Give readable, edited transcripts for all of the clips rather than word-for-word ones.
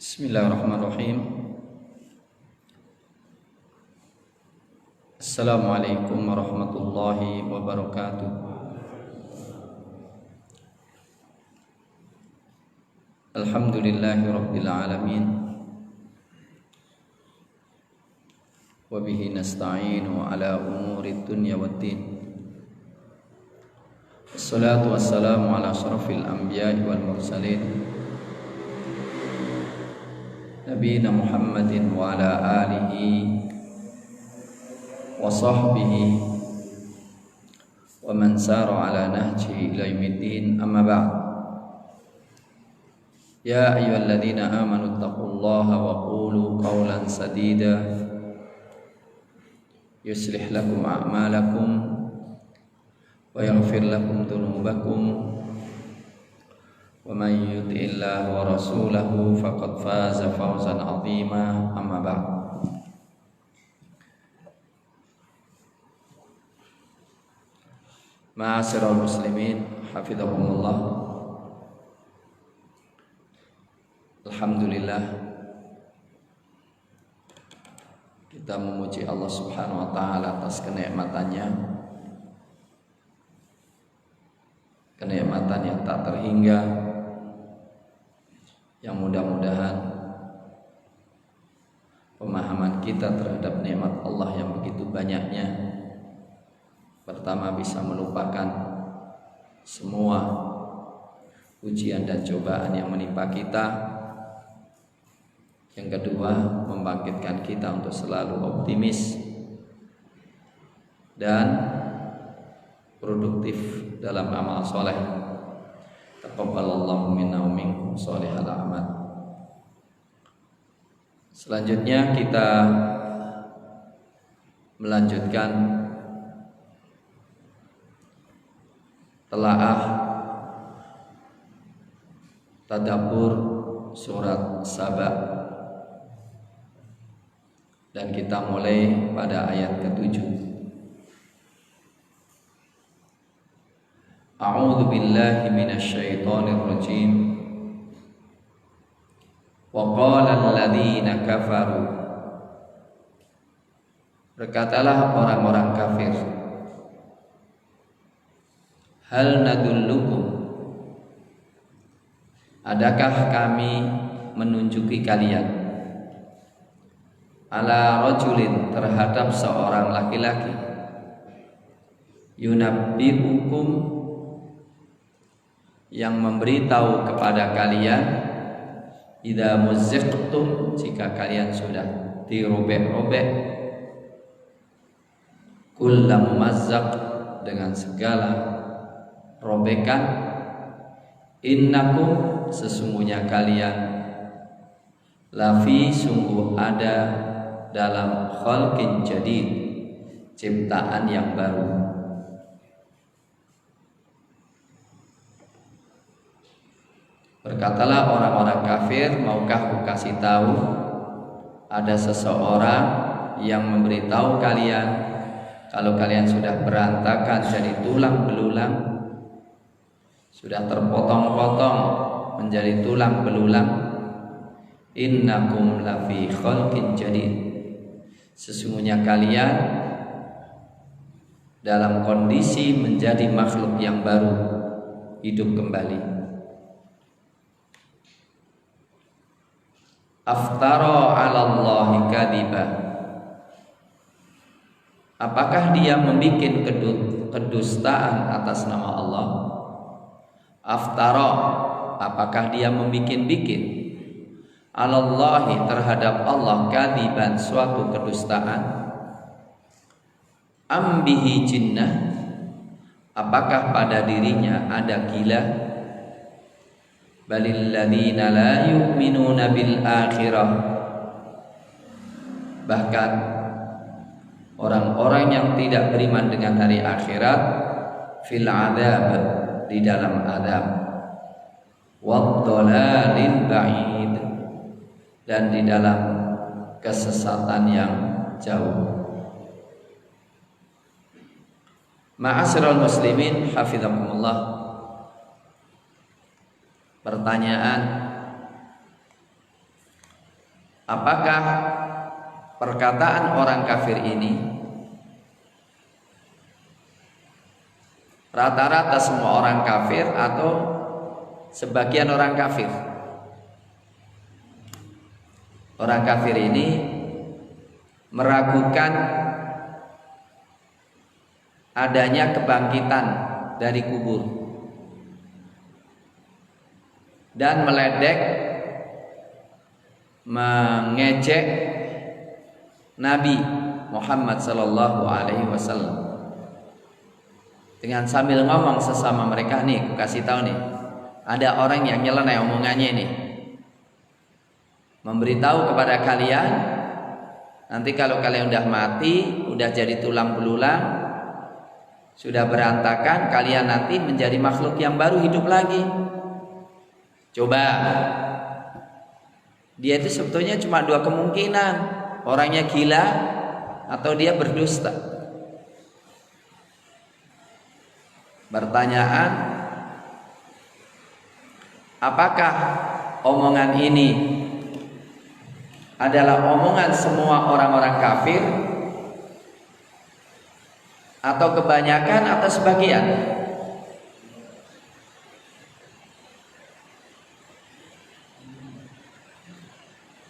Bismillahirrahmanirrahim. Assalamualaikum warahmatullahi wabarakatuh. Alhamdulillahi rabbil alamin. Wa bihi nasta'inu ala umuri dunya waddin. Wassalatu wassalamu ala asyrafil anbiya'i wal mursalin Nabiina Muhammadin wa ala alihi wa sahbihi wa man sara ala nahjihi ila yaumiddin, amma ba'd. Ya ayyuhalladzina amanu taqullaha wa qulu qawlan sadida yuslih lakum a'malakum wa yaghfir lakum dhunubakum wa man yuti'illaha wa rasulahu faqad faza fawzan 'azima, amma ba'd. Ma'asyiral muslimin hafizakumullah. Alhamdulillah, kita memuji Allah Subhanahu wa taala atas kenikmatannya, kenikmatan yang tak terhingga, yang mudah-mudahan pemahaman kita terhadap nikmat Allah yang begitu banyaknya, pertama bisa melupakan semua ujian dan cobaan yang menimpa kita, yang kedua membangkitkan kita untuk selalu optimis dan produktif dalam amal soleh. Taqabbalallahu minna wa minkum sholihal a'mal. Selanjutnya kita melanjutkan telaah tadabbur surat Saba, dan kita mulai pada ayat ke-7. A'udzu billahi minasyaitonir rajim. Wa qala alladziina kafaru, berkatalah orang-orang kafir, hal nadullukum, adakah kami menunjuki kalian, ala rajulin, terhadap seorang laki-laki, yunabbi'ukum, yang memberitahu kepada kalian, idza muzziqtum, jika kalian sudah dirobek-robek, kullu mumazzaq, dengan segala robekan, innakum, sesungguhnya kalian, lafi, sungguh ada dalam khalqin jadid, ciptaan yang baru. Berkatalah orang-orang kafir, maukah aku kasih tahu ada seseorang yang memberitahu kalian kalau kalian sudah berantakan jadi tulang belulang, sudah terpotong-potong menjadi tulang belulang, innakum lafi khalqin jadid, sesungguhnya kalian dalam kondisi menjadi makhluk yang baru, hidup kembali. Aftara 'ala Allahi kadhiba, apakah dia membuat kedustaan atas nama Allah? Aftara, apakah dia membikin-bikin, 'ala Allahi, terhadap Allah, kadhiban, suatu kedustaan. Am bihi jinnah, apakah pada dirinya ada gila? Balil ladzina la yu'minuna bil akhirah, bahkan orang-orang yang tidak beriman dengan hari akhirat, fil adzab, di dalam azab, wad dhalalil ba'id, dan di dalam kesesatan yang jauh. Ma'asyiral muslimin hafizakumullah. Pertanyaan, apakah perkataan orang kafir ini rata-rata semua orang kafir atau sebagian orang kafir? Orang kafir ini meragukan adanya kebangkitan dari kubur dan meledek, mengejek Nabi Muhammad sallallahu alaihi wasallam dengan sambil ngomong sesama mereka, nih aku kasih tahu nih, ada orang yang nyeleneh omongannya nih, memberitahu kepada kalian nanti kalau kalian udah mati, udah jadi tulang belulang, sudah berantakan, kalian nanti menjadi makhluk yang baru, hidup lagi. Coba, dia itu sebetulnya cuma dua kemungkinan, orangnya gila atau dia berdusta. Pertanyaan, apakah omongan ini adalah omongan semua orang-orang kafir atau kebanyakan atau sebagian?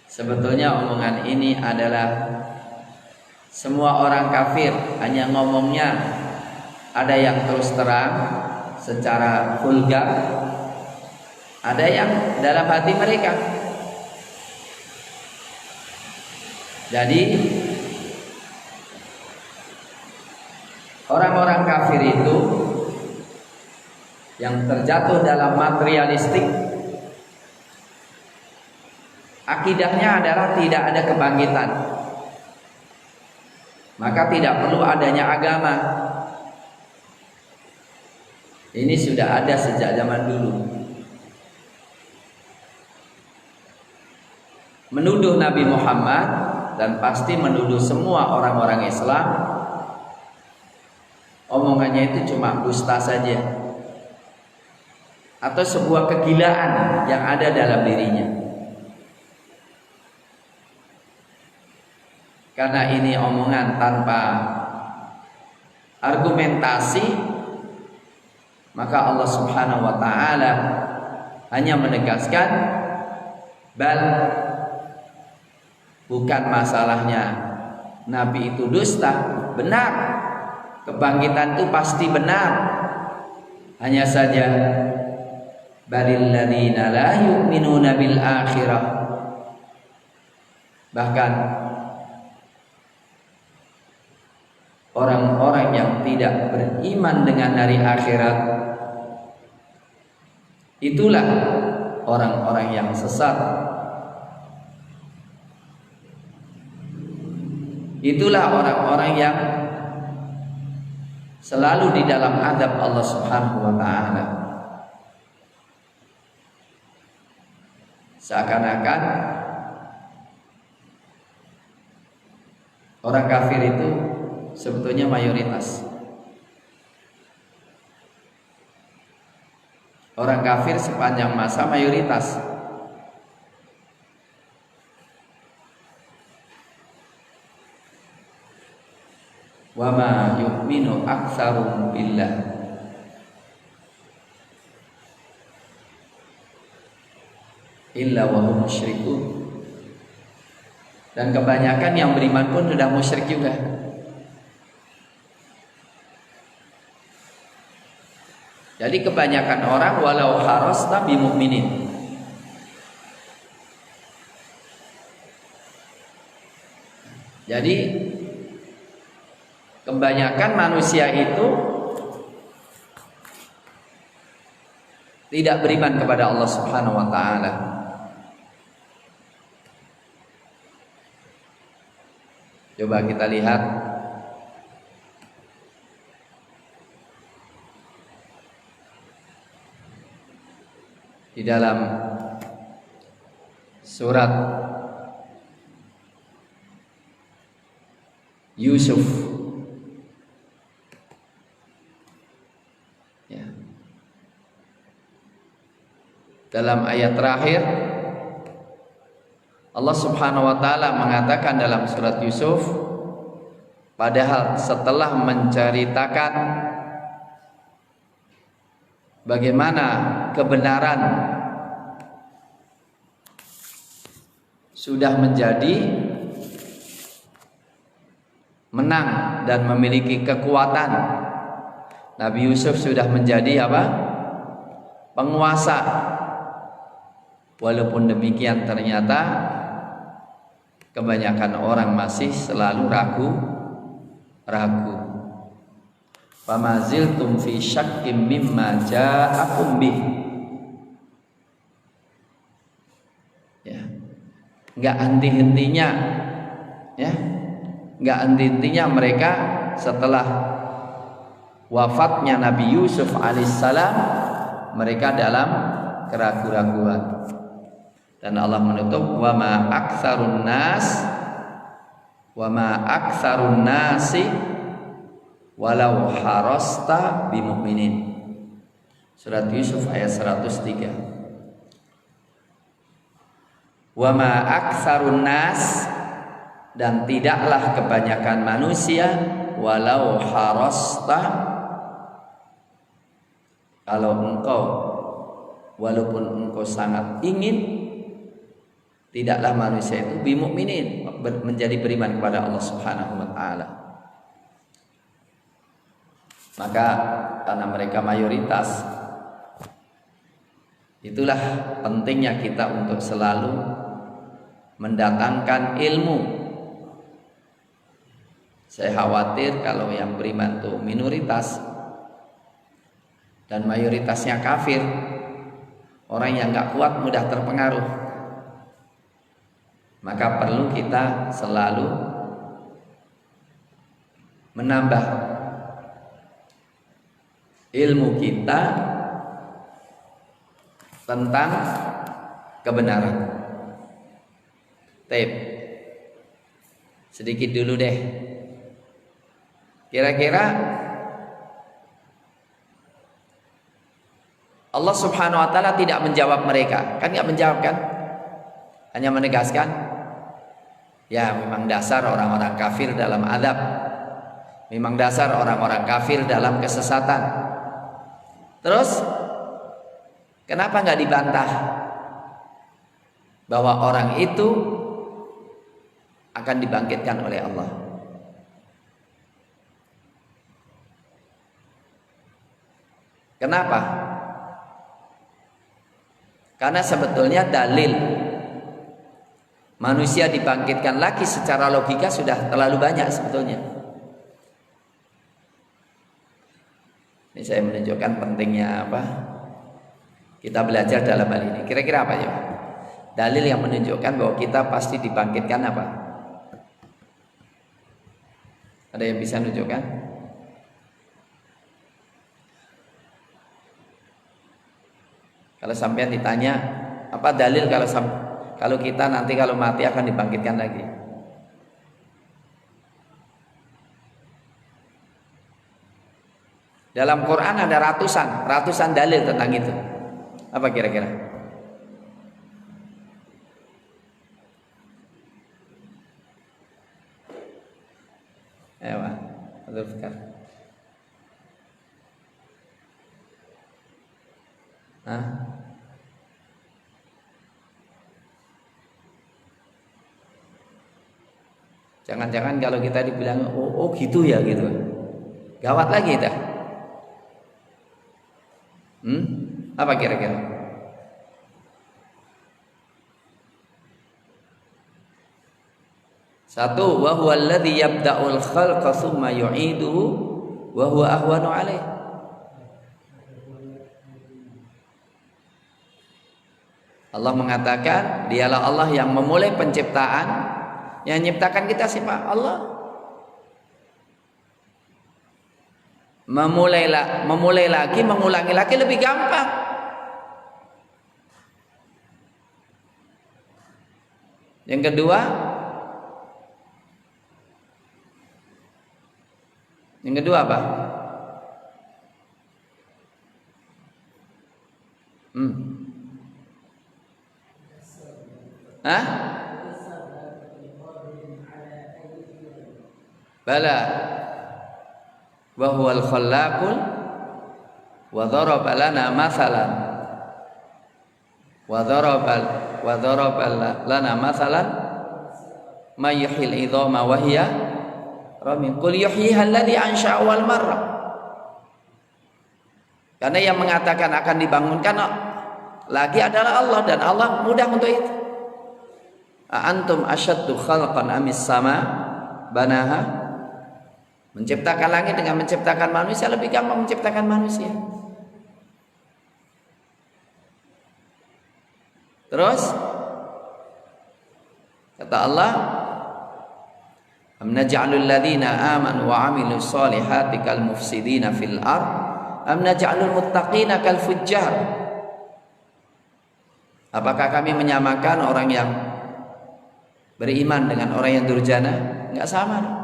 Sebetulnya omongan ini adalah semua orang kafir, hanya ngomongnya ada yang terus terang secara vulgar, ada yang dalam hati mereka. Jadi orang-orang kafir itu yang terjatuh dalam materialistik, akidahnya adalah tidak ada kebangkitan, maka tidak perlu adanya agama. Ini sudah ada sejak zaman dulu. Menuduh Nabi Muhammad dan pasti menuduh semua orang-orang Islam, omongannya itu cuma dusta saja atau sebuah kegilaan yang ada dalam dirinya. Karena ini omongan tanpa argumentasi, maka Allah Subhanahu wa taala hanya menegaskan, bal, bukan masalahnya Nabi itu dusta, benar, kebangkitan itu pasti benar. Hanya saja balil ladzina la yu'minuna bil akhirah, bahkan orang-orang yang tidak beriman dengan hari akhirat, itulah orang-orang yang sesat. Itulah orang-orang yang selalu di dalam azab Allah Subhanahu wa taala. Seakan-akan orang kafir itu sebetulnya mayoritas. Orang kafir sepanjang masa mayoritas. Wa ma yu'minu aktsaruhum billah illa wa hum musyrikun. Dan kebanyakan yang beriman pun sudah musyrik juga. Jadi kebanyakan orang walau harasta bi mukminin. Jadi kebanyakan manusia itu tidak beriman kepada Allah Subhanahu wa taala. Coba kita lihat di dalam surat Yusuf, ya, dalam ayat terakhir, Allah Subhanahu wa taala mengatakan dalam surat Yusuf, padahal setelah menceritakan bagaimana kebenaran sudah menjadi menang dan memiliki kekuatan, Nabi Yusuf sudah menjadi apa? Penguasa. Walaupun demikian ternyata kebanyakan orang masih selalu ragu. Famaziltum fi syakkim mimma ja'akum bih. Ya. Enggak henti-hentinya, ya. Enggak henti-hentinya mereka setelah wafatnya Nabi Yusuf alaihissalam, mereka dalam keraguan-raguan. Dan Allah menutup, wa ma aktsarun nasi walau harasta bimu'minin. Surat Yusuf ayat 103. Wa ma aktsarun nas, dan tidaklah kebanyakan manusia, walau harasta, kalau engkau walaupun engkau sangat ingin, tidaklah manusia itu bimu'minin, menjadi beriman kepada Allah Subhanahu wa taala. Maka karena mereka mayoritas, itulah pentingnya kita untuk selalu mendatangkan ilmu. Saya khawatir kalau yang beriman itu minoritas dan mayoritasnya kafir, orang yang gak kuat mudah terpengaruh. Maka perlu kita selalu menambah ilmu kita tentang kebenaran. Sedikit dulu deh. Kira-kira Allah Subhanahu wa taala tidak menjawab mereka. Kan enggak menjawab kan? Hanya menegaskan, ya memang dasar orang-orang kafir dalam azab. Memang dasar orang-orang kafir dalam kesesatan. Terus kenapa enggak dibantah bahwa orang itu akan dibangkitkan oleh Allah? Kenapa? Karena sebetulnya dalil manusia dibangkitkan lagi secara logika sudah terlalu banyak sebetulnya. Ini saya menunjukkan pentingnya apa? Kita belajar dalam hal ini. Kira-kira apa ya? Dalil yang menunjukkan bahwa kita pasti dibangkitkan apa? Ada yang bisa menunjukkan? Kalau sampean ditanya, apa dalil kalau kita nanti kalau mati akan dibangkitkan lagi? Dalam Quran ada ratusan dalil tentang itu. Apa kira-kira? Ayo, Abdul Fikar. Hah? Jangan-jangan kalau kita dibilang oh gitu ya gitu, gawat lagi dah. Apa kira-kira? Satu, wa huwa alladhi yabda'ul khalqa tsumma yu'iduhu wa huwa ahwanu 'alaih. Allah mengatakan, dialah Allah yang memulai penciptaan. Yang menciptakan kita siapa? Allah. Memulai lagi, mengulangi lagi lebih gampang. Yang kedua, apa? Hah? Bala wa huwal khallaqul wa daraba lana mathalan wa daraba lana mathalan may yuhyil idhama wa hiya ramim qul yuhyiha alladhi ansha'a awwal marrah. Karena yang mengatakan akan dibangunkan lagi adalah Allah, dan Allah mudah untuk itu. Antum asyaddu khalqan amis sama banaha. Menciptakan langit dengan menciptakan manusia lebih gampang menciptakan manusia. Terus kata Allah, am naj'alul ladzina amanu wa 'amilus solihati kal mufsidina fil ard am naj'alul muttaqina kal fujjar. Apakah kami menyamakan orang yang beriman dengan orang yang durjana? Enggak sama.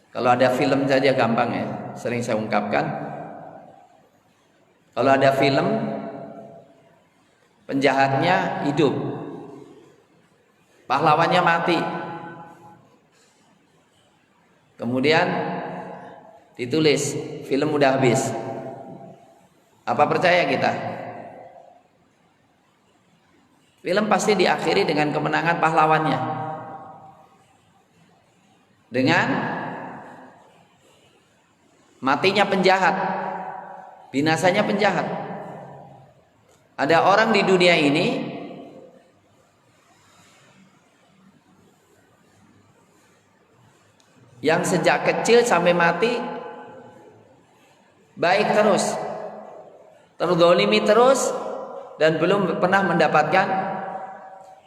Kalau ada film saja gampang ya, sering saya ungkapkan. Kalau ada film penjahatnya hidup, pahlawannya mati, kemudian ditulis film udah habis, apa percaya kita? Film pasti diakhiri dengan kemenangan pahlawannya, dengan matinya penjahat, binasanya penjahat. Ada orang di dunia ini yang sejak kecil sampai mati baik terus, terzalimi terus, dan belum pernah mendapatkan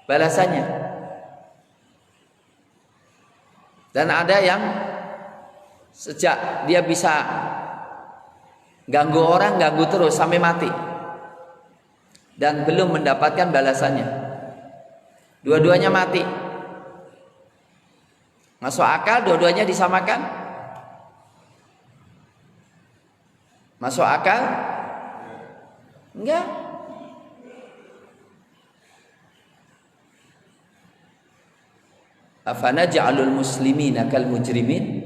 balasannya. Dan ada yang sejak dia bisa ganggu orang, ganggu terus sampai mati dan belum mendapatkan balasannya. Dua-duanya mati. Masuk akal dua-duanya disamakan? Masuk akal? Enggak. Afana ja'alul muslimina kal mujrimin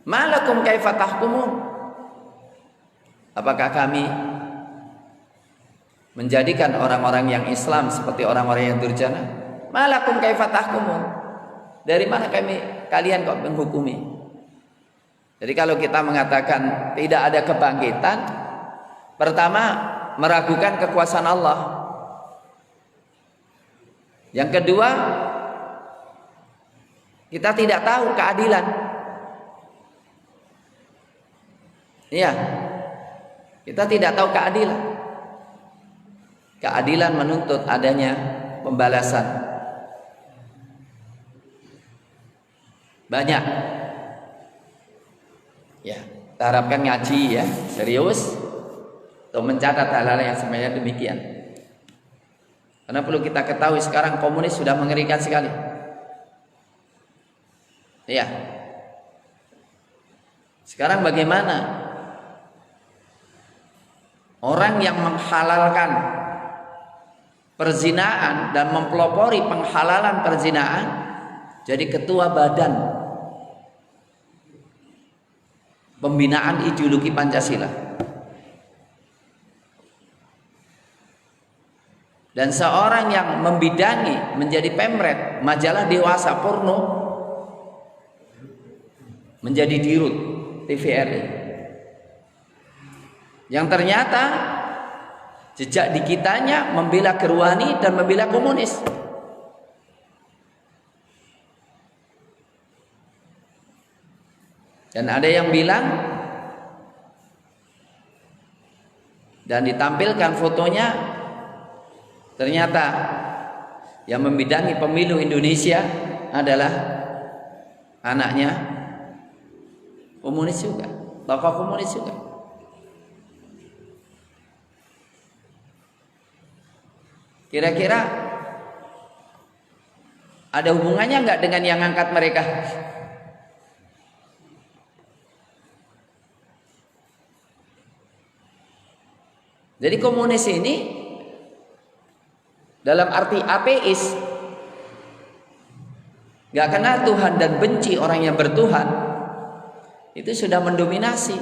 malakum kaifa tahkumun. Apakah kami menjadikan orang-orang yang Islam seperti orang-orang yang durjana? Malakum kaifa tahkumun. Dari mana kalian kok menghukumi? Jadi kalau kita mengatakan tidak ada kebangkitan, pertama meragukan kekuasaan Allah. Yang kedua, kita tidak tahu keadilan. Iya. Kita tidak tahu keadilan. Keadilan menuntut adanya pembalasan. Banyak. Ya, kita harapkan ngaji ya, serius untuk mencatat hal-hal yang sebenarnya demikian. Karena perlu kita ketahui sekarang komunis sudah mengerikan sekali. Ya. Sekarang bagaimana orang yang menghalalkan perzinaan dan mempelopori penghalalan perzinaan jadi ketua badan pembinaan ideologi Pancasila, dan seorang yang membidangi menjadi pemret majalah dewasa porno menjadi dirut TVRI, yang ternyata jejak digitalnya membela Gerwani dan membela komunis. Dan ada yang bilang dan ditampilkan fotonya, ternyata yang membidangi pemilu Indonesia adalah anaknya komunis juga, tokoh komunis juga. Kira-kira ada hubungannya nggak dengan yang ngangkat mereka? Jadi komunis ini dalam arti ateis Gak kenal Tuhan dan benci orang yang bertuhan, itu sudah mendominasi.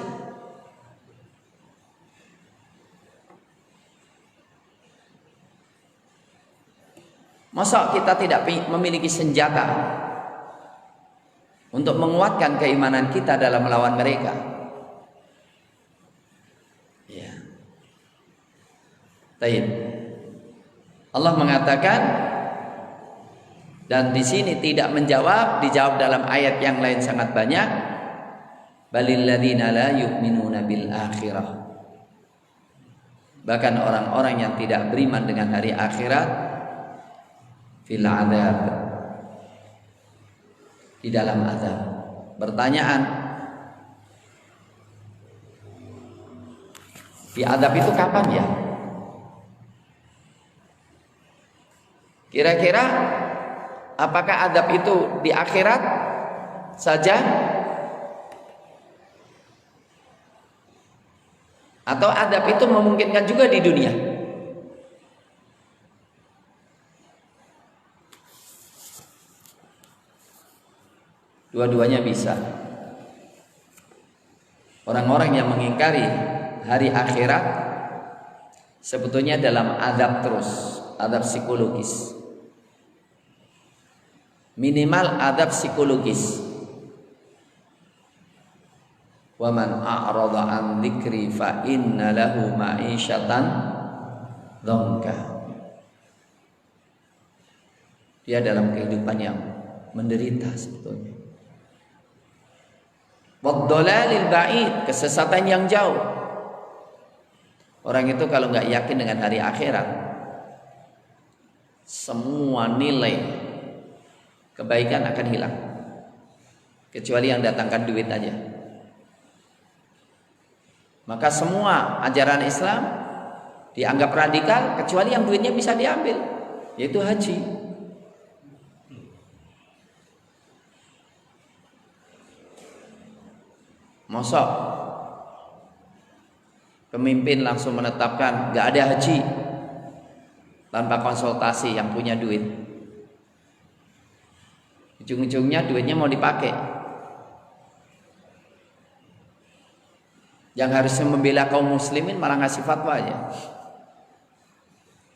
Masa kita tidak memiliki senjata untuk menguatkan keimanan kita dalam melawan mereka? Ya. Baik. Allah mengatakan, dan di sini tidak menjawab, dijawab dalam ayat yang lain sangat banyak. Balil ladzina la yu'minuna bil akhirah. Bahkan orang-orang yang tidak beriman dengan hari akhirat, fil adzab, di dalam azab. Pertanyaan, di azab itu kapan ya? Kira-kira apakah azab itu di akhirat saja? Atau azab itu memungkinkan juga di dunia? Dua-duanya bisa. Orang-orang yang mengingkari hari akhirat sebetulnya dalam azab terus, azab psikologis. Minimal azab psikologis. Wa man a'rada an dzikri fa inna lahu ma'isyatan dhanka. Dia dalam kehidupan yang menderita sebetulnya. Waddalalil ba'id, kesesatan yang jauh. Orang itu kalau nggak yakin dengan hari akhirat, semua nilai kebaikan akan hilang, kecuali yang datangkan duit aja. Maka semua ajaran Islam dianggap radikal, kecuali yang duitnya bisa diambil, yaitu haji. Mosok pemimpin langsung menetapkan gak ada haji tanpa konsultasi yang punya duit. Ujung-ujungnya duitnya mau dipakai. Yang harusnya membela kaum muslimin malah ngasih fatwa aja.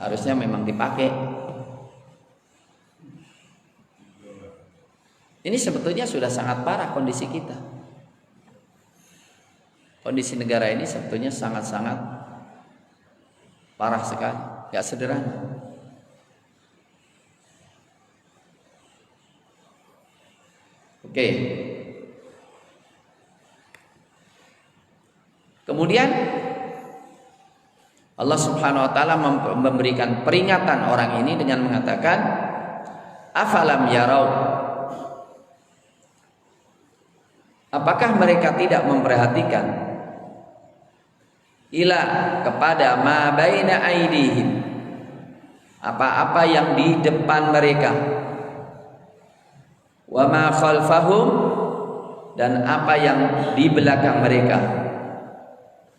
Harusnya memang dipakai. Ini sebetulnya sudah sangat parah kondisi kita. Kondisi negara ini sebetulnya sangat-sangat parah sekali, gak sederhana. Oke. Kemudian Allah Subhanahu wa taala memberikan peringatan orang ini dengan mengatakan, afalam yarau, apakah mereka tidak memperhatikan ila kepada ma baina aidihim, apa-apa yang di depan mereka, wa ma khalfahum, dan apa yang di belakang mereka,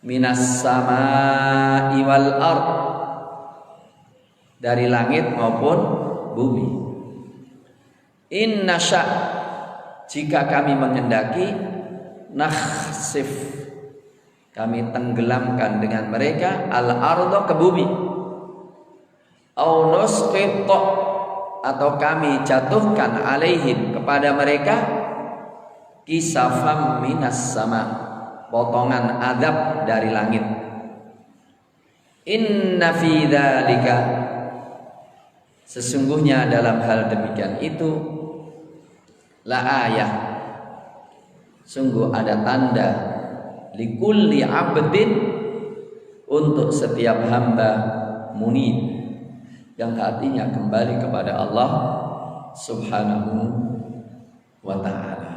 minas samaa'i wal ard, dari langit maupun bumi. Inna sya', jika kami menghendaki, nakhsif, kami tenggelamkan dengan mereka, al-ardo, ke bumi, au nusqit, atau kami jatuhkan, alaihim, kepada mereka, kisafam minas sama, potongan azab dari langit. Inna fi dzalika, sesungguhnya dalam hal demikian itu, la ayah, sungguh ada tanda, likulli abdin, untuk setiap hamba, munib, yang hatinya kembali kepada Allah Subhanahu wa ta'ala.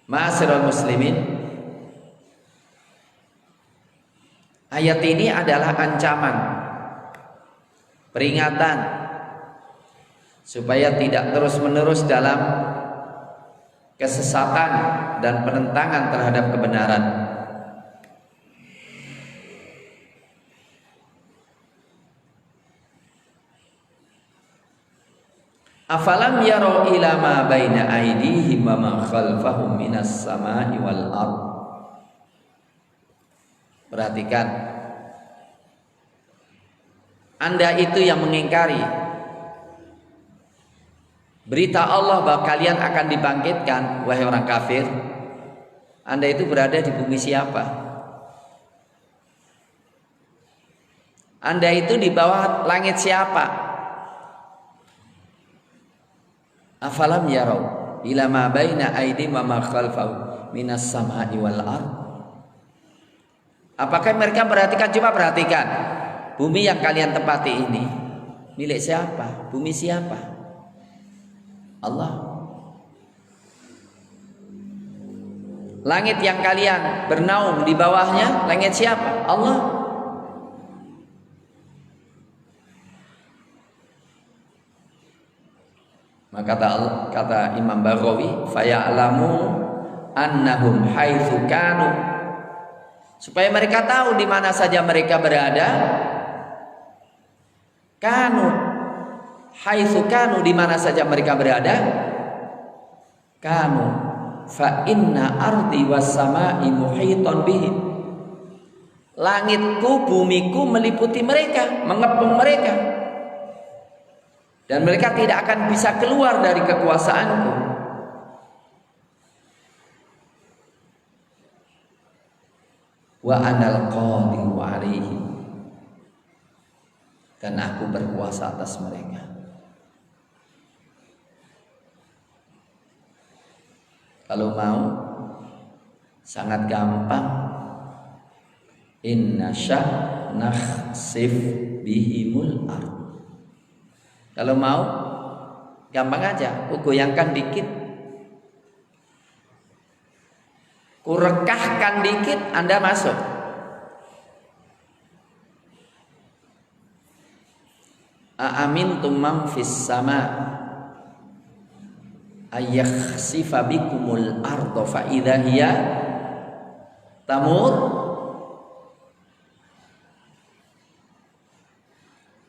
Ma'asyiral muslimin, ayat ini adalah ancaman, peringatan, supaya tidak terus-menerus dalam kesesatan dan penentangan terhadap kebenaran. Afalam yaro ila ma baina aydihim wa ma khalfahum minas samai wal ard. Perhatikan, Anda itu yang mengingkari berita Allah bahwa kalian akan dibangkitkan, wahai orang kafir. Anda itu berada di bumi siapa? Anda itu di bawah langit siapa? Afalam yarau ila ma baina aydihim wa ma khalfahum minas samai wal ard. Apakah mereka perhatikan? Coba perhatikan. Bumi yang kalian tempati ini milik siapa? Bumi siapa? Allah. Langit yang kalian bernaung di bawahnya, langit siapa? Allah. Maka kata Imam Baghawi, faya'lamu annahum haitsu kanu, supaya mereka tahu di mana saja mereka berada. Kanu haitsu kanu, di mana saja mereka berada. Kanu fa inna ardi was samai muhiton bihim. Langitku, bumiku meliputi mereka, mengepung mereka, dan mereka tidak akan bisa keluar dari kekuasaanku. Wa anal qadiru alaihi, dan aku berkuasa atas mereka. Kalau mau sangat gampang. Inna sya' nakhsif bihimul ard. Kalau mau gampang aja, ku goyangkan dikit, ku rekahkan dikit, Anda masuk. Aamintum man fis sama ayakhsifa bikumul ardo fa idza hiya tamur.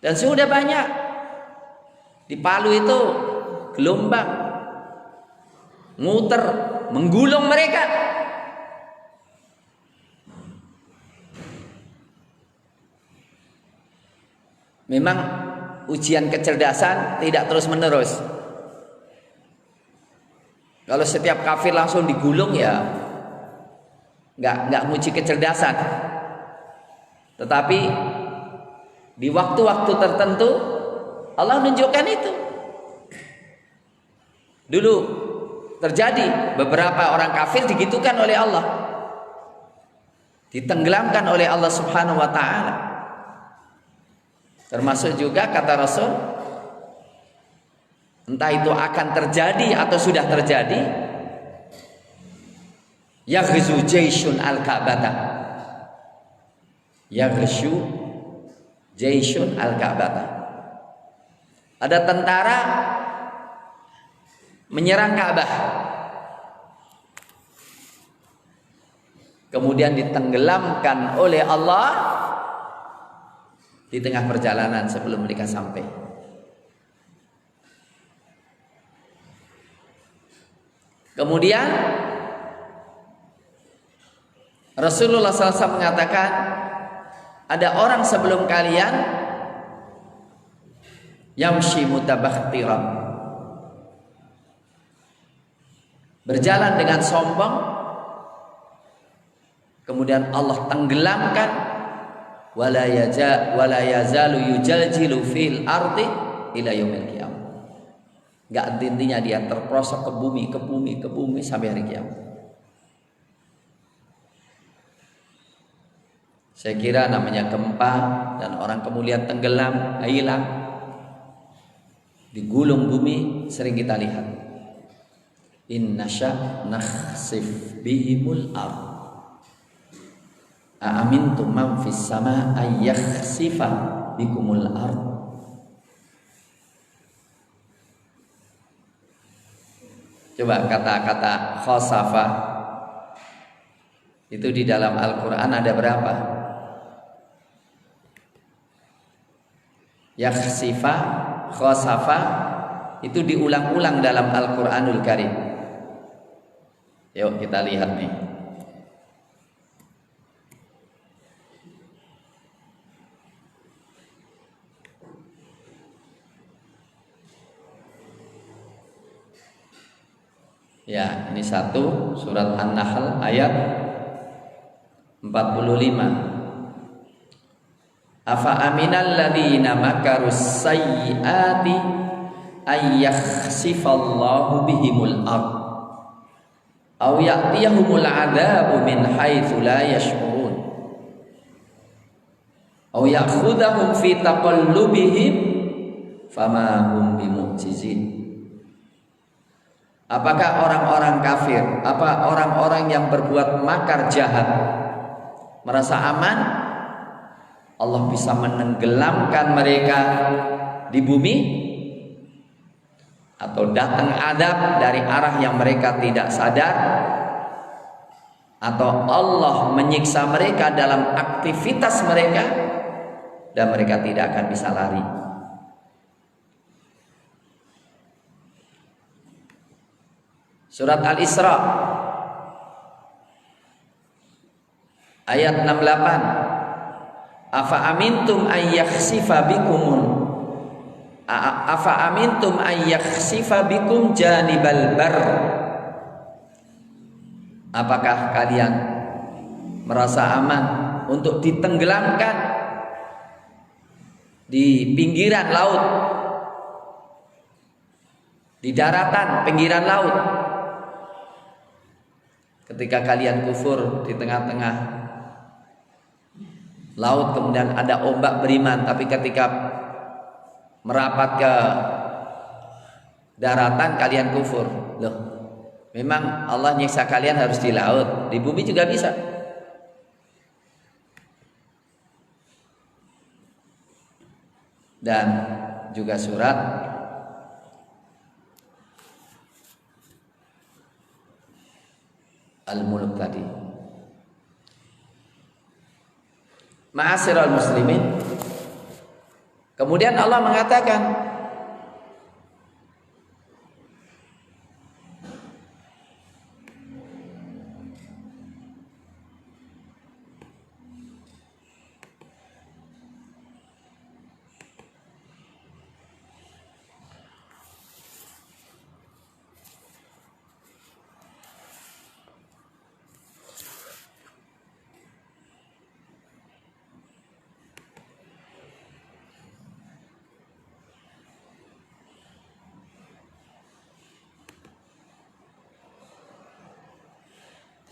Dan sudah banyak di Palu itu gelombang muter menggulung mereka. Memang ujian kecerdasan tidak terus menerus. Kalau setiap kafir langsung digulung, ya nggak nguji kecerdasan. Tetapi di waktu-waktu tertentu Allah menunjukkan itu. Dulu terjadi beberapa orang kafir digitukan oleh Allah, ditenggelamkan oleh Allah Subhanahu wa ta'ala. Termasuk juga kata Rasul, entah itu akan terjadi atau sudah terjadi, yaghzu jaisyun al-Ka'bata, yaghzu jaisyun al-Ka'bata. Ada tentara menyerang Ka'bah, kemudian ditenggelamkan oleh Allah di tengah perjalanan sebelum mereka sampai. Kemudian Rasulullah SAW mengatakan, ada orang sebelum kalian yamshi mutabakhtiran, berjalan dengan sombong, kemudian Allah tenggelamkan, wala yazalu yujaljilu fil ardi ila yaumil qiyamah. Enggak henti-hentinya dia terprosok ke bumi sampai hari kiamat. Saya kira namanya gempa dan orang kemudian tenggelam, hilang, digulung bumi, sering kita lihat. Inna sya' nakhsif bihimul ard. Aamintum man fis sama ayakhsifa bikumul ard. Coba kata-kata khosafa itu di dalam Al-Quran ada berapa? Yakhsifa, khosafa, Itu diulang-ulang dalam Al-Qur'anul Karim. Yuk kita lihat nih. Ya, ini satu surat An-Nahl ayat 45. Afa aminal ladzina makarus sayyiati ay yakhsifallahu bihimul ard aw ya'tiyahumul 'adzabu min haitsu la yash'urun aw ya'khudhahum fi taqallubihim fama hum bimu'jizin. Apakah orang-orang kafir, apa orang-orang yang berbuat makar jahat merasa aman? Allah bisa menenggelamkan mereka di bumi, atau datang adab dari arah yang mereka tidak sadar, atau Allah menyiksa mereka dalam aktivitas mereka dan mereka tidak akan bisa lari. Surat Al-Isra ayat 68. Afa amintum ayyakhsifa bikum janibal bar. Apakah kalian merasa aman untuk ditenggelamkan di pinggiran laut, di daratan pinggiran laut? Ketika kalian kufur di tengah-tengah laut, kemudian ada ombak beriman, tapi ketika merapat ke daratan kalian kufur. Loh, memang Allah nyiksa kalian harus di laut, di bumi juga bisa. Dan juga surat Al-Mulk tadi. Ma'asyiral muslimin. Kemudian Allah mengatakan,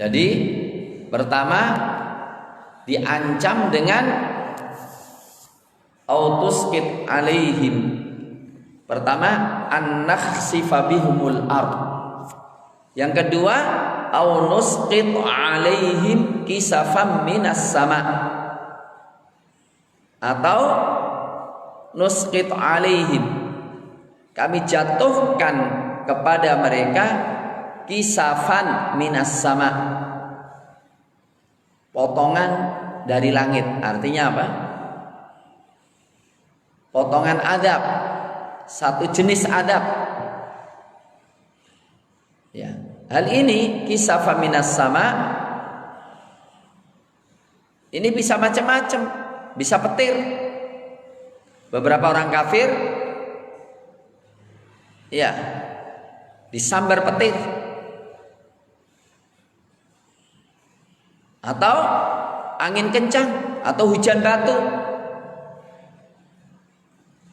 jadi pertama diancam dengan autusqit alaihim. Pertama an-nakhsifa bihumul ard. Yang kedua au nusqit alaihim kisafam minas sama. Atau nusqit alaihim, kami jatuhkan kepada mereka kisafan minas sama, potongan dari langit. Artinya apa? Potongan adab, satu jenis adab. Ya, hal ini kisafan minas sama ini bisa macam-macam, bisa petir. Beberapa orang kafir ya disambar petir, atau angin kencang, atau hujan batu.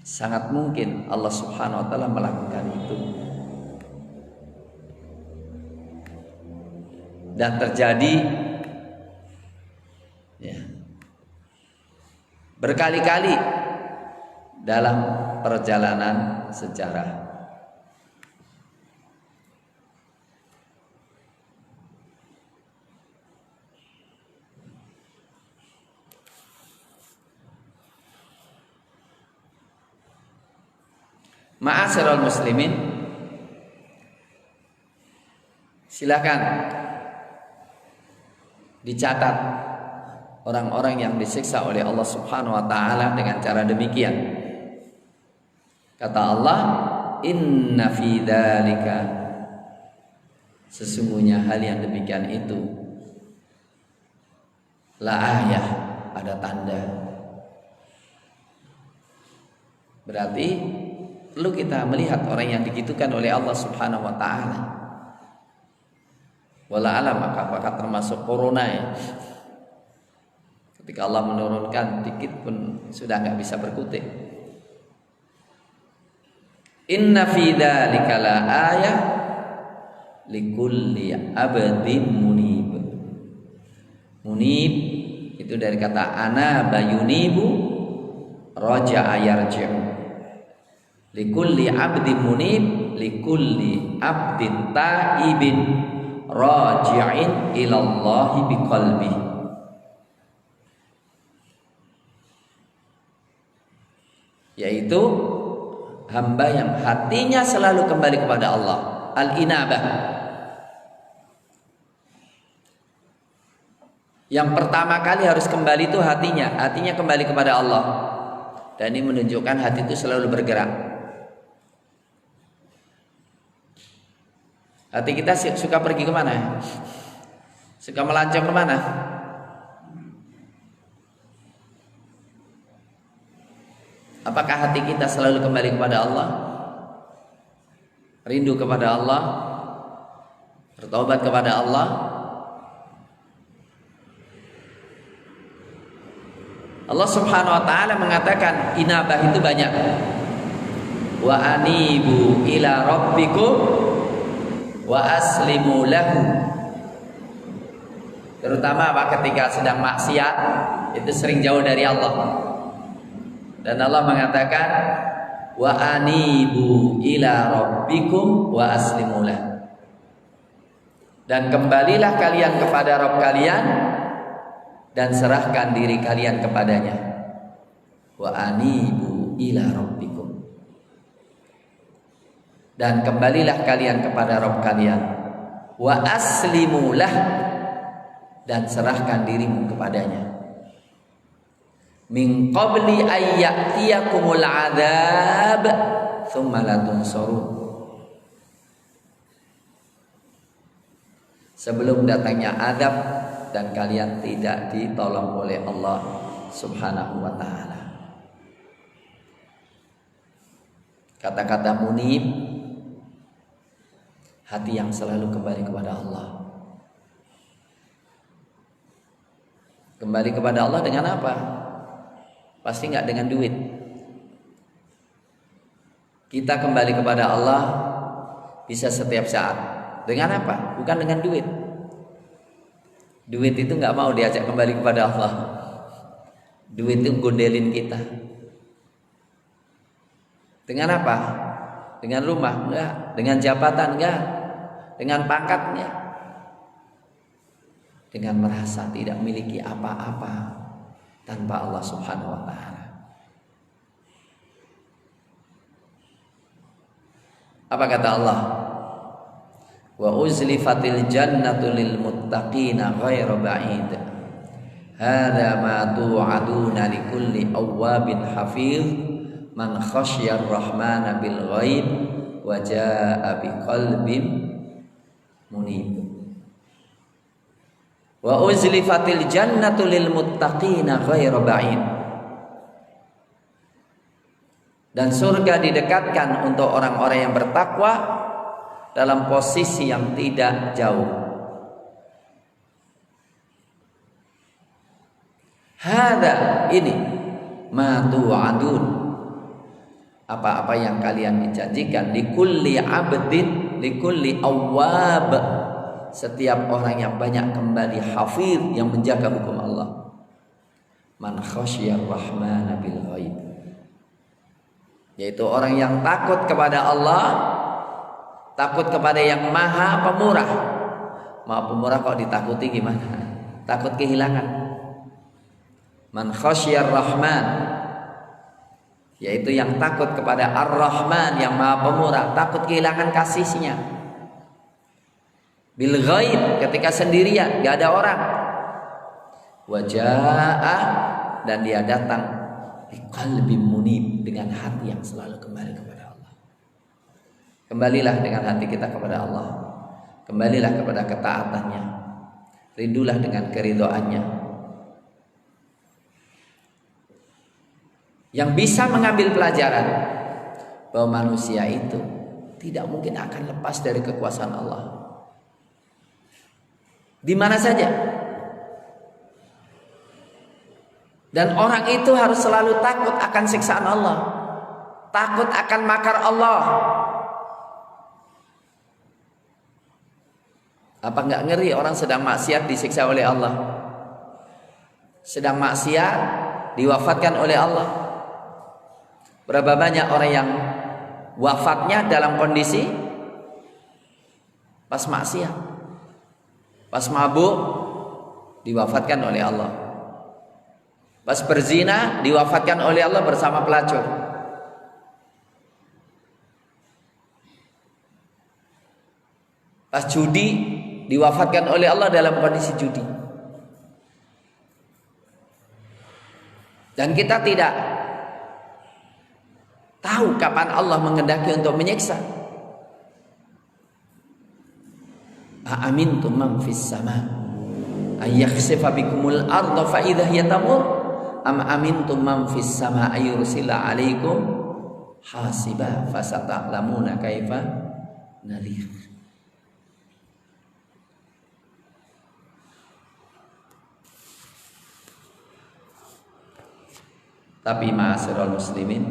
Sangat mungkin Allah Subhanahu wa taala melakukan itu. Dan terjadi ya, berkali-kali dalam perjalanan sejarah. Ma'asyiral muslimin, silakan dicatat orang-orang yang disiksa oleh Allah Subhanahu wa taala dengan cara demikian. Kata Allah, inna fi dzalika, sesungguhnya hal yang demikian itu, la ayah, ada tanda. Berarti perlu kita melihat orang yang digitukan oleh Allah Subhanahu wa taala. Wala alam, apakah termasuk corona ya? Ketika Allah menurunkan dikit pun sudah nggak bisa berkutik. Inna fi dzalika la ayah likulli abdin munib. Munib itu dari kata anaba yunibu, raja'a yarji'u. Likulli abdin munib, likulli abdin taibin raji'in ilallahi biqalbi. Yaitu hamba yang hatinya selalu kembali kepada Allah, al-inabah. Yang pertama kali harus kembali itu hatinya kembali kepada Allah. Dan ini menunjukkan hati itu selalu bergerak. Hati kita suka pergi kemana? Suka melancong kemana? Apakah hati kita selalu kembali kepada Allah? Rindu kepada Allah? Bertobat kepada Allah? Allah Subhanahu wa taala mengatakan inabah itu banyak. Wa anibu ila rabbikum wa aslimu lahu. Terutama ketika sedang maksiat, itu sering jauh dari Allah. Dan Allah mengatakan wa anibu ila rabbikum wa aslimu lahu. Dan kembalilah kalian kepada Rabb kalian dan serahkan diri kalian kepadanya. Wa anibu ila rabbikum. Dan kembalilah kalian kepada Rabb kalian. Wa aslimu lah, dan serahkan dirimu kepadanya. Min qabli ayyatiyakumul adzab tsumma la tunsarun. Sebelum datangnya azab dan kalian tidak ditolong oleh Allah Subhanahu wa taala. Kata-kata munib, hati yang selalu kembali kepada Allah. Kembali kepada Allah dengan apa? Pasti nggak dengan duit. Kita kembali kepada Allah bisa setiap saat. Dengan apa? Bukan dengan duit. Duit itu nggak mau diajak kembali kepada Allah. Duit itu gondelin kita. Dengan apa? Dengan rumah? Enggak. Dengan jabatan? Enggak. Dengan pangkat? Enggak. Dengan merasa tidak memiliki apa-apa tanpa Allah Subhanahu wa taala. Apa kata Allah? Wa uzlifatil jannatu lil muttaqina ghairu ba'id. Hadza ma tu'aduna likulli awwabin hafiz man khasyar rahmana bil ghaib wa jaa'a biqalbin munib. Wa uzlifatil jannatu lil muttaqina ghairu ba'id. Dan surga didekatkan untuk orang-orang yang bertakwa dalam posisi yang tidak jauh. Hada, ini ma tu'adun, apa-apa yang kalian dijanjikan, likulli abdin, likulli awwab, setiap orang yang banyak kembali, hafiz, yang menjaga hukum Allah. Man khasyar rahmana bil ghaib, yaitu orang yang takut kepada Allah, takut kepada yang maha pemurah. Maha pemurah kok ditakuti gimana? Takut kehilangan. Man khasyar rahman, yaitu yang takut kepada ar-rahman, yang maha pemurah, takut kehilangan kasihnya. Bil ghaib, ketika sendirian, gak ada orang. Wajah, dan dia datang biqalbin munib, dengan hati yang selalu kembali kepada Allah. Kembalilah dengan hati kita kepada Allah. Kembalilah kepada ketaatannya. Rindulah dengan keridhaannya. Yang bisa mengambil pelajaran bahwa manusia itu tidak mungkin akan lepas dari kekuasaan Allah. Di mana saja. Dan orang itu harus selalu takut akan siksaan Allah. Takut akan makar Allah. Apa enggak ngeri orang sedang maksiat disiksa oleh Allah? Sedang maksiat diwafatkan oleh Allah. Berapa banyak orang yang wafatnya dalam kondisi pas maksiat, pas mabuk diwafatkan oleh Allah, pas berzina diwafatkan oleh Allah bersama pelacur, pas judi diwafatkan oleh Allah dalam kondisi judi. Dan kita tidak tahu kapan Allah mengendaki untuk menyiksa. Aamintum man fis sama ay yakhsifa bikumul arda fa idza hiya tamur am amintum man fis sama ay yursila alaikum hasiba fasata'lamuna kaifa nadhir. Tapi ma'asyiral muslimin,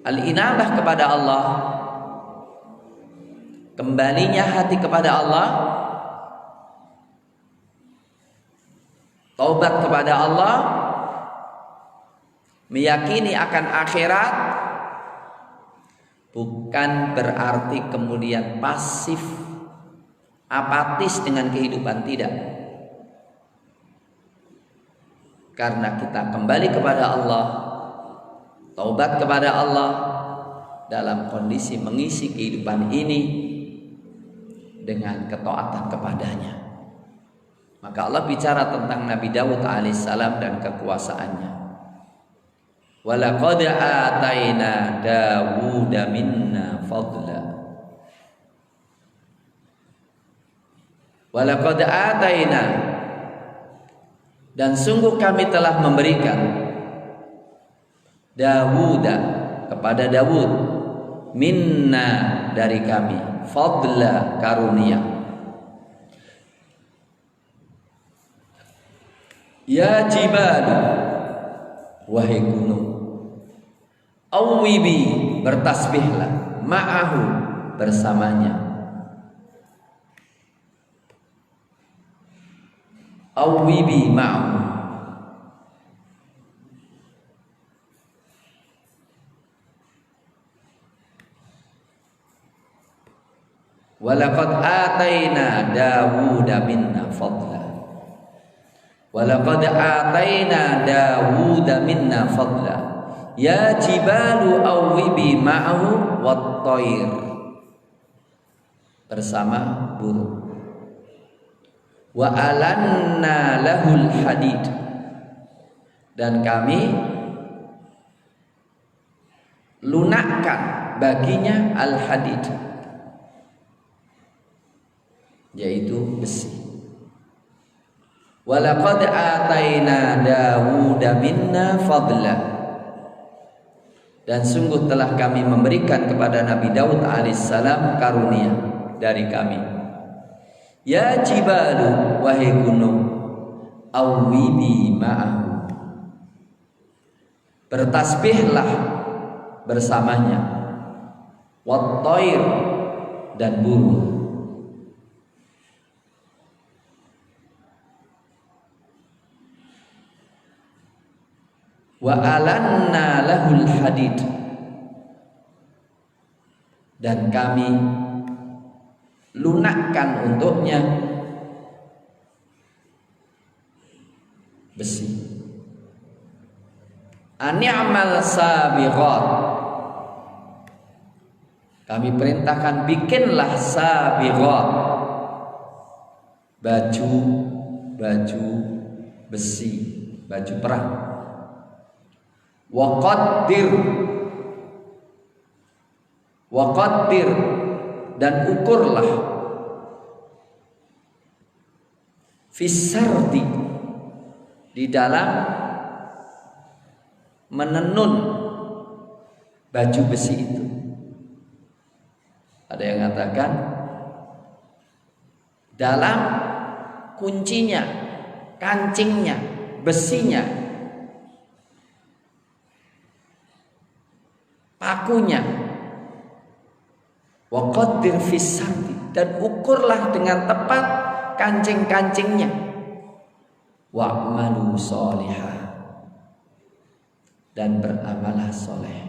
al-inabah kepada Allah, kembalinya hati kepada Allah, taubat kepada Allah, meyakini akan akhirat, bukan berarti kemudian pasif, apatis dengan kehidupan, tidak. Karena kita kembali kepada Allah, taubat kepada Allah dalam kondisi mengisi kehidupan ini dengan ketaatan kepadanya. Maka Allah bicara tentang Nabi Daud alaihissalam dan kekuasaannya. Walaqad ataina Dawuda minna fadla. Walaqad ataina, dan sungguh kami telah memberikan Dawuda kepada Dawud, minna dari kami, fadla karunia. Ya jibalu, wahai gunung, awwibi, bertasbihlah, ma'ahu, bersamanya. Awwibi ma'ahu, walaqad ataina Dawuda minna fadla. Walaqad ataina Dawuda minna fadla. Ya jibalu awwibi ma'ahu wat-thair, bersama burung. Wa alanna lahul hadid, dan kami lunakkan baginya al-hadid, yaitu besi. Walaqad ataina Dawuda minna fadla, dan sungguh telah kami memberikan kepada Nabi Daud alaihissalam karunia dari kami. Ya jibalu, wahai gunung, awwibi ma'ahu, bertasbihlah bersamanya, wat-thair, dan burung. Wa alanna lahul hadid, dan kami lunakkan untuknya besi. Ani'mal sabighat, kami perintahkan bikinlah sabighat, baju besi, baju perang. Wa qaddir, Wa qaddir, dan ukurlah, fisardi, di dalam menenun baju besi itu. Ada yang mengatakan dalam kuncinya, kancingnya, besinya, pakunya. Wa qaddir fisardi, dan ukurlah dengan tepat kancing-kancingnya. Wa'malu sholihah, dan beramalah soleh.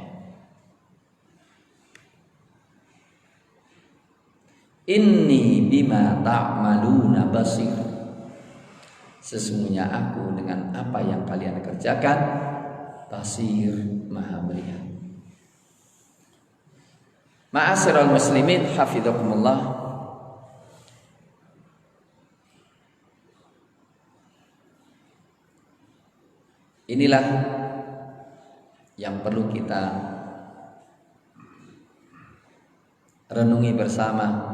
Inni bima ta'maluna basir, sesungguhnya aku dengan apa yang kalian kerjakan basir, maha melihat. Ma'asyiral muslimin hafizakumullah, inilah yang perlu kita renungi bersama.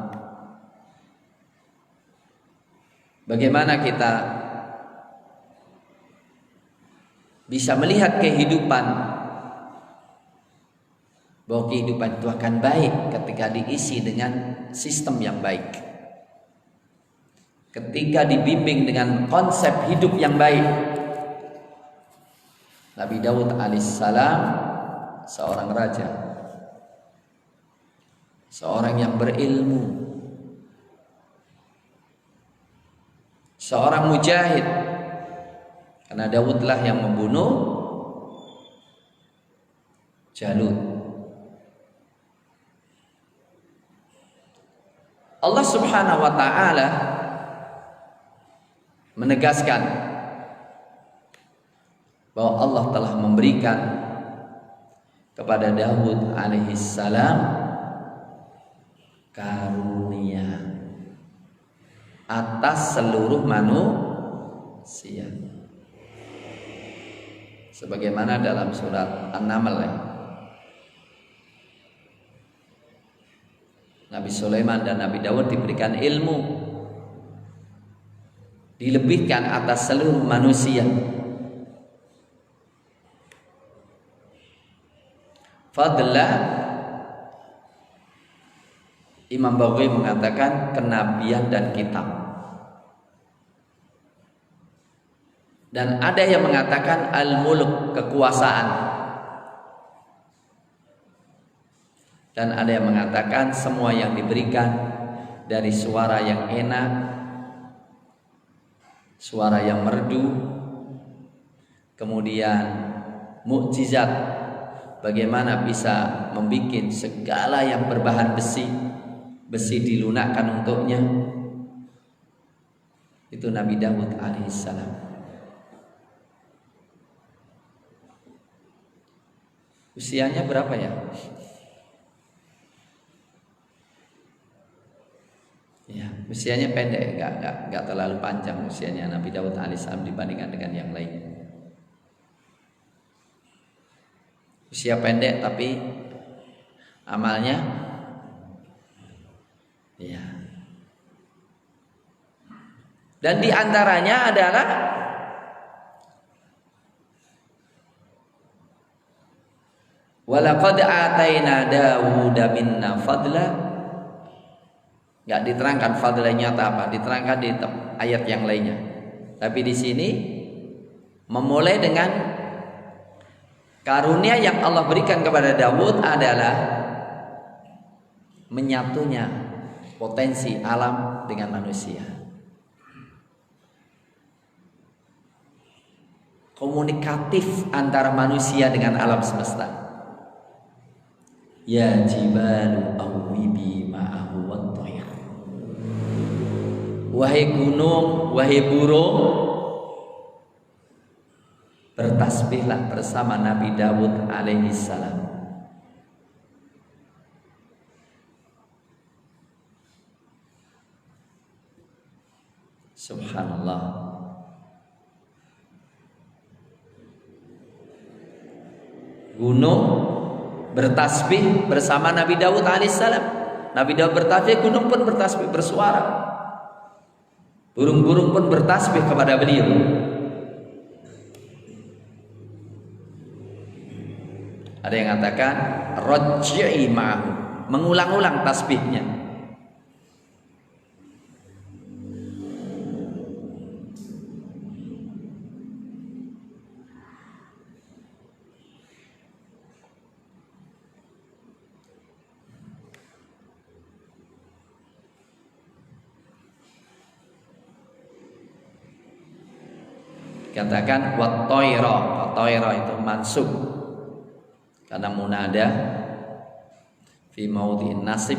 Bagaimana kita bisa melihat kehidupan, bahwa kehidupan itu akan baik ketika diisi dengan sistem yang baik, ketika dibimbing dengan konsep hidup yang baik. Nabi Daud alaihissalam seorang raja, seorang yang berilmu, seorang mujahid, karena Daudlah yang membunuh Jalut. Allah Subhanahu wa ta'ala menegaskan bahwa Allah telah memberikan kepada Daud alaihissalam karunia atas seluruh manusia, sebagaimana dalam surat An-Naml. Nabi Sulaiman dan Nabi Daud diberikan ilmu, dilebihkan atas seluruh manusia. Fadla, Imam Baghawi mengatakan kenabian dan kitab. Dan ada yang mengatakan al-mulk, kekuasaan. Dan ada yang mengatakan semua yang diberikan, dari suara yang enak, suara yang merdu, kemudian mukjizat, bagaimana bisa membuat segala yang berbahan besi, besi dilunakkan untuknya. Itu Nabi Daud alaihissalam. Usianya berapa ya? Ya, usianya pendek, enggak terlalu panjang usianya Nabi Daud alaihissalam dibandingkan dengan yang lain. Usia pendek tapi amalnya ya. Dan diantaranya adalah walaqad ataina Dawuda minna fadla. Enggak diterangkan fadlanya apa, diterangkan di ayat yang lainnya. Tapi di sini memulai dengan karunia yang Allah berikan kepada Daud adalah menyatunya potensi alam dengan manusia. Komunikatif antara manusia dengan alam semesta. Ya jibalu awwibi ma'ahu wat-tayr. Wahai gunung, wahai burung, bertasbihlah bersama Nabi Daud alaihissalam. Subhanallah. Gunung bertasbih bersama Nabi Daud alaihissalam. Nabi Daud bertasbih, gunung pun bertasbih, bersuara. Burung-burung pun bertasbih kepada beliau. Ada yang mengatakan raj'i ma'ahu, mengulang-ulang tasbihnya. Katakan wat-thaira itu mansub karena munada fi maudhi'in nasib.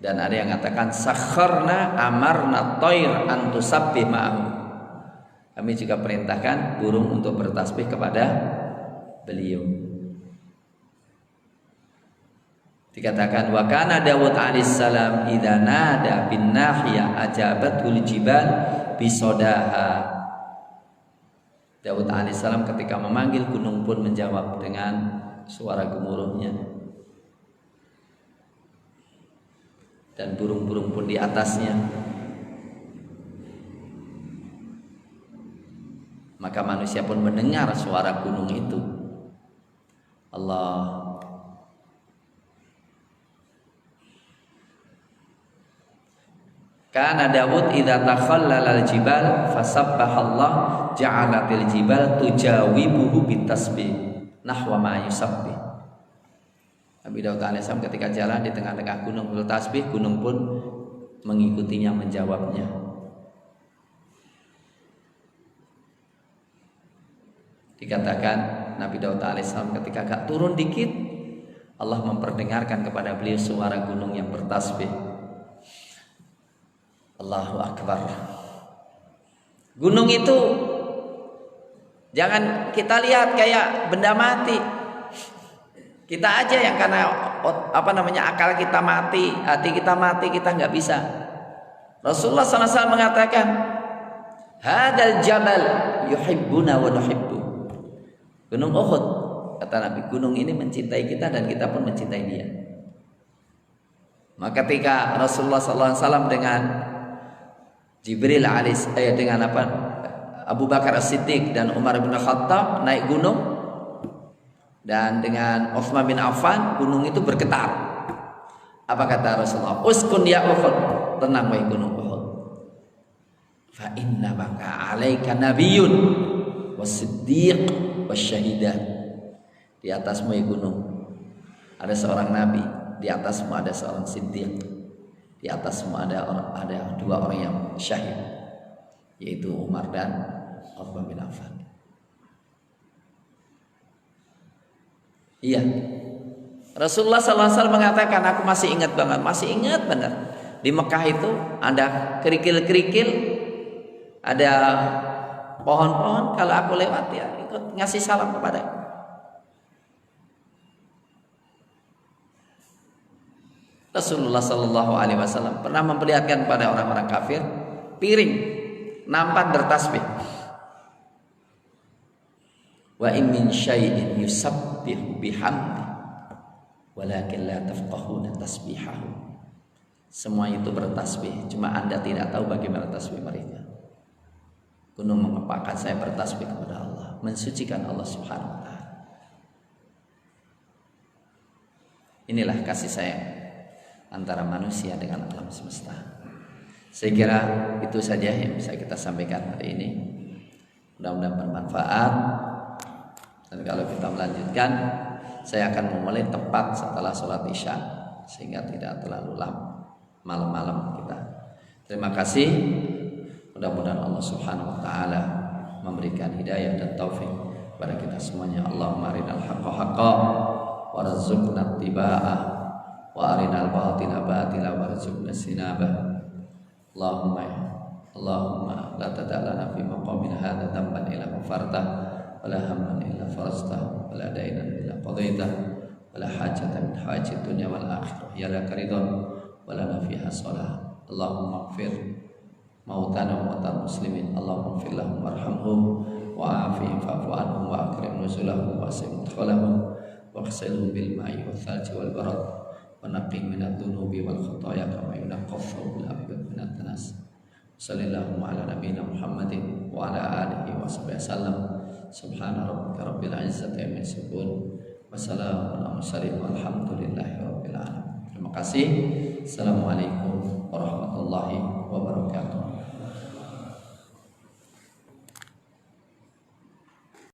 Dan ada yang mengatakan sakharna amarna thair an tusabbih ma'ahu. Kami juga perintahkan burung untuk bertasbih kepada beliau. Dikatakan wa kana Daud alaihissalam idza nada bin nahiyah ajabatul jibal bisodaha. Daud alaihissalam ketika memanggil gunung pun menjawab dengan suara gemuruhnya. Dan burung-burung pun di atasnya. Maka manusia pun mendengar suara gunung itu. Allah. Kana Daud idza takhallala al-jibal fasabbahallah ja'alatil jibal tujawibuhu bitasbih nahwa ma yusabbih. Nabi Daud alaihissalam ketika jalan di tengah-tengah gunung bertasbih, gunung pun mengikutinya, menjawabnya. Dikatakan Nabi Daud alaihissalam ketika agak turun dikit, Allah memperdengarkan kepada beliau suara gunung yang bertasbih. Allahu Akbar. Gunung itu jangan kita lihat kayak benda mati. Kita aja yang karena akal kita mati, hati kita mati, kita nggak bisa. Rasulullah SAW mengatakan, hadal jabal yuhibbuna wa nuhibbu. Gunung Uhud, kata Nabi, gunung ini mencintai kita dan kita pun mencintai dia. Maka ketika Rasulullah SAW dengan Jibril dengan Abu Bakar As-Siddiq dan Umar bin Khattab naik gunung, dan dengan Utsman bin Affan, gunung itu bergetar. Apa kata Rasulullah? Uskun ya Uhud, tenang wahai gunung Uhud. Fa inna baka 'alaika nabiyyun was-siddiq wasyahidah. Di atasmu ya gunung ada seorang nabi, di atasmu ada seorang siddiq, di atasmu ada dua orang yang syahid, yaitu Umar dan Utsman bin Affan. Iya, Rasulullah SAW mengatakan, aku masih ingat benar. Di Mekah itu ada kerikil-kerikil, ada pohon-pohon. Kalau aku lewat ya ikut ngasih salam kepada aku. Rasulullah SAW pernah memperlihatkan pada orang-orang kafir piring nampan bertasbih. Wa in min syai'in yusabbihu bihamdi walakin la tafqahuna tasbihahu. Semua itu bertasbih, cuma Anda tidak tahu bagaimana tasbih mereka. Gunung mengepakkan saya bertasbih kepada Allah, mensucikan Allah Subhanahu wa taala. Inilah kasih sayang antara manusia dengan alam semesta. Saya kira itu saja yang bisa kita sampaikan hari ini. Mudah-mudahan bermanfaat. Dan kalau kita melanjutkan, saya akan memulai tepat setelah sholat isya, sehingga tidak terlalu malam-malam kita. Terima kasih. Mudah-mudahan Allah Subhanahu wa taala memberikan hidayah dan taufik kepada kita semuanya. Allahumma arinal haqqa haqqan warzuqna ittiba'ah wa arinal batila batila warzuqna sinabah. Allahumma la tad'alna fi maqamina hadza dhanban illa ghafartah wa la hamman illa farajtah wa la daynan illa qadaitah wa la hajatan min hajat dunya wal akhirah ya laka ridwan wa lana fiha shalah. Allahumma ighfir mautana wa mautal muslimin. Allahumma ighfir lahum warhamhum wa afihim fa'fu anhum wa akrim nuzulahum wa asim mudkhalahum waghsilhum bil ma'i wal thalji wal barad wa naqqihim minadh dhunubi wal khataaya kama yunqqa ath-thawbul abyad minad danas. Sallallahu ala nabiyyina Muhammadin wa ala alihi wa sahbihi wasallam. Subhana rabbika rabbil izzati amma yasifun wa salamun alal mursalin walhamdulillahi rabbil alamin. Terima kasih. Assalamualaikum warahmatullahi wabarakatuh.